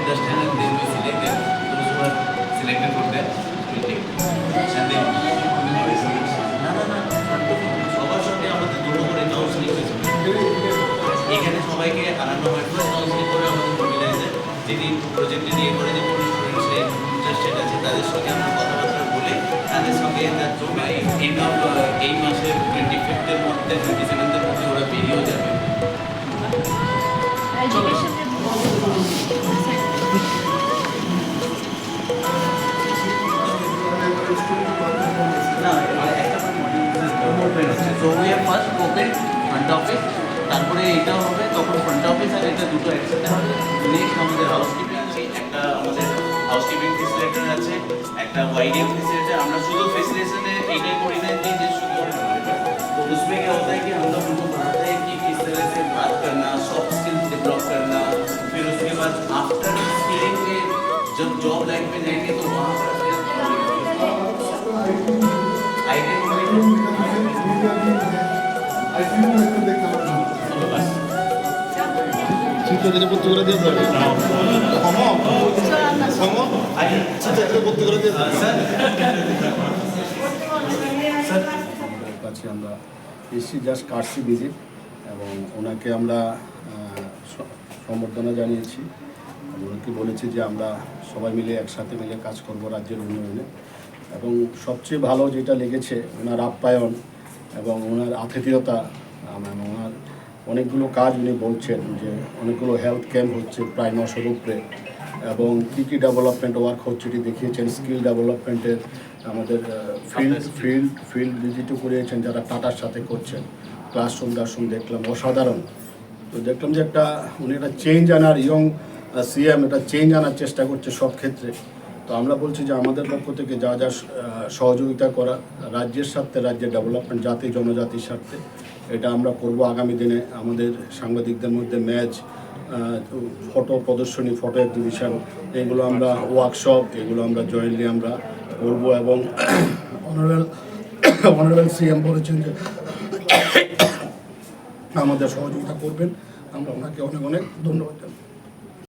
understand and then we select them. Those who are selected for that, we take. And then সবার সঙ্গে আমাদের দুটো করে counselling হয়েছে। এখানে সবাইকে আনানো হয় কাউন্সিলিং করে আমাদের মোবিলাইজার যিনি প্রজেক্টে নিয়ে করে যে কোনো স্টুডেন্টসে ইন্টারেস্টেড আছে তাদের সঙ্গে আমরা কথাবার্তা বলে তাদের সঙ্গে এন্ড অফ এই মাসের 25th মধ্যে 27th মধ্যে ওরা বেরিয়েও যাবে। So we have first open front office, তারপরে এটা হবে তখন ফ্রন্ট অফিস আর এটা দুটো একসাথে হবে। নেক্সট আমাদের হাউসকিপিং আছে, একটা আমাদের হাউসকিপিং ফেসিলিটেটর আছে, একটা वाइडिंग फैसिलिटेटर। আমরা শুধু फैसिलिटेशन এইটাই करी ना যে শুধু तो उसमें क्या होता है कि हम लोग उनको पढ़ाते हैं कि किस तरह से बात करना, सॉफ्ट स्किल्स डेवलप करना, फिर उसके बाद आफ्टर स्किलिंग में जब जॉब लाइन में जाएंगे तो वहाँ पर আমরা এসছি জাস্ট কার্সি ভিজিট এবং ওনাকে আমরা সম্বর্ধনা জানিয়েছি। ওনাকে বলেছি যে আমরা সবাই মিলে একসাথে মিলে কাজ করব রাজ্যের উন্নয়নে। এবং সবচেয়ে ভালো যেটা লেগেছে ওনার আপ্যায়ন এবং ওনার আতিথেয়তা। ওনার অনেকগুলো কাজ উনি বলছেন যে অনেকগুলো হেলথ ক্যাম্প হচ্ছে প্রায় 900-র উপরে এবং কী কী ডেভেলপমেন্ট ওয়ার্ক হচ্ছে এটি দেখিয়েছেন। স্কিল ডেভেলপমেন্টের আমাদের ফিল্ড ভিজিটও করিয়েছেন যারা টাটার সাথে করছেন। ক্লাসরুম দেখলাম অসাধারণ। তো দেখলাম যে উনি একটা চেঞ্জ আনার ইয়ং সিএম একটা চেঞ্জ আনার চেষ্টা করছে সব ক্ষেত্রে। তো আমরা বলছি যে আমাদের পক্ষ থেকে যা যা সহযোগিতা করা রাজ্যের স্বার্থে, রাজ্যের ডেভেলপমেন্ট, জাতি জনজাতির স্বার্থে এটা আমরা করব। আগামী দিনে আমাদের সাংবাদিকদের মধ্যে ম্যাচ, ফটো প্রদর্শনী, ফটো এক্সিবিশন, এগুলো আমরা ওয়ার্কশপ এগুলো আমরা জয়েন্টলি আমরা করব। এবং অনারেবল সিএম বলেছেন যে আমাদের সহযোগিতা করবেন। আমরা ওনাকে অনেক অনেক ধন্যবাদ জানাই।